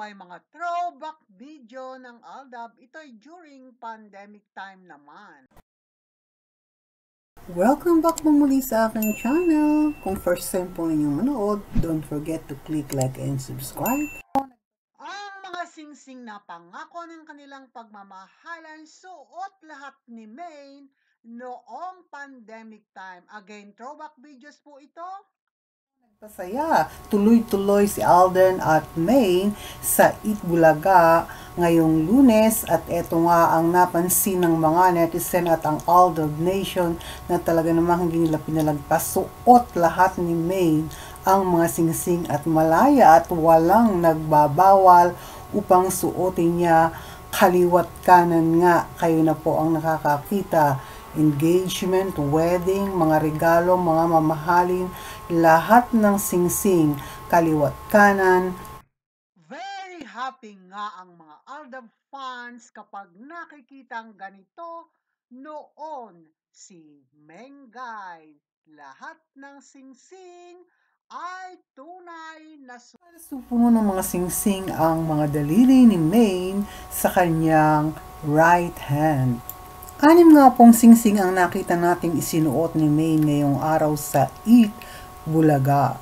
ay mga throwback video ng Aldab. Ito ay during pandemic time naman. Welcome back po muli sa aking channel. Kung first time po ninyong manood, don't forget to click like and subscribe. Ang mga singsing na pangako ng kanilang pagmamahalan, suot lahat ni Maine noong pandemic time. Again, throwback videos po ito. Pasaya, tuloy-tuloy si Alden at Maine sa Eat Bulaga ngayong Lunes at eto nga ang napansin ng mga netizen at ang Aldab Nation na talaga namang hindi nila pinalagpas. Suot lahat ni Maine ang mga singsing at malaya at walang nagbabawal upang suotin niya kaliwat kanan nga. Kayo na po ang nakakakita. Engagement, wedding, mga regalo, mga mamahalin, lahat ng singsing, kaliwat kanan. Very happy nga ang mga Aldab fans kapag nakikitang ganito noon si Mengay. Lahat ng singsing ay tunay na Supuno ng mga singsing ang mga daliri ni Maine sa kanyang right hand. 6 nga pong singsing ang nakita nating isinuot ni Maine ngayong araw sa Eat Bulaga.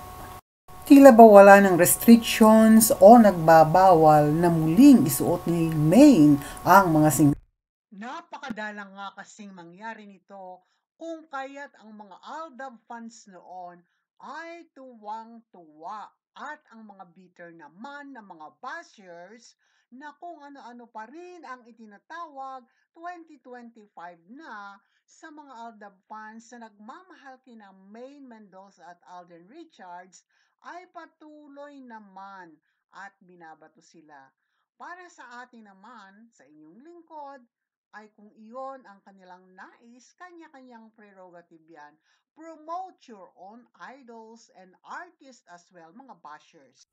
Tila ba wala ng restrictions o nagbabawal na muling isuot ni Maine ang mga singsing. Napakadalang nga kasing mangyari nito kung kaya't ang mga Aldab fans noon ay tuwang-tuwa at ang mga bitter naman na mga bashers na kung ano-ano pa rin ang itinatawag 2025 na sa mga Aldab fans na nagmamahal kina Maine Mendoza at Alden Richards ay patuloy naman at binabato sila. Para sa atin naman, sa inyong lingkod, ay kung iyon ang kanilang nais, kanya-kanyang prerogative yan. Promote your own idols and artists as well, mga bashers.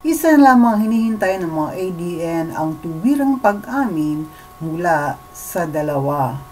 Isa na lamang hinihintay ng mga ADN ang tuwirang pag-amin mula sa dalawa.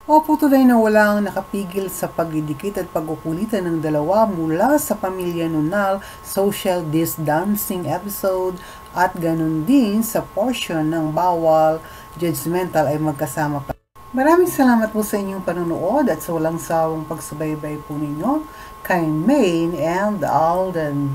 Opo, tunay na walang nakapigil sa pagdidikit at pagkukulitan ng dalawa mula sa pamilya nunal, social distancing episode at ganun din sa portion ng bawal judgmental ay magkasama pa. Maraming salamat po sa inyong panonood at sa walang sawang pagsubaybay po ninyo kay Maine and Alden.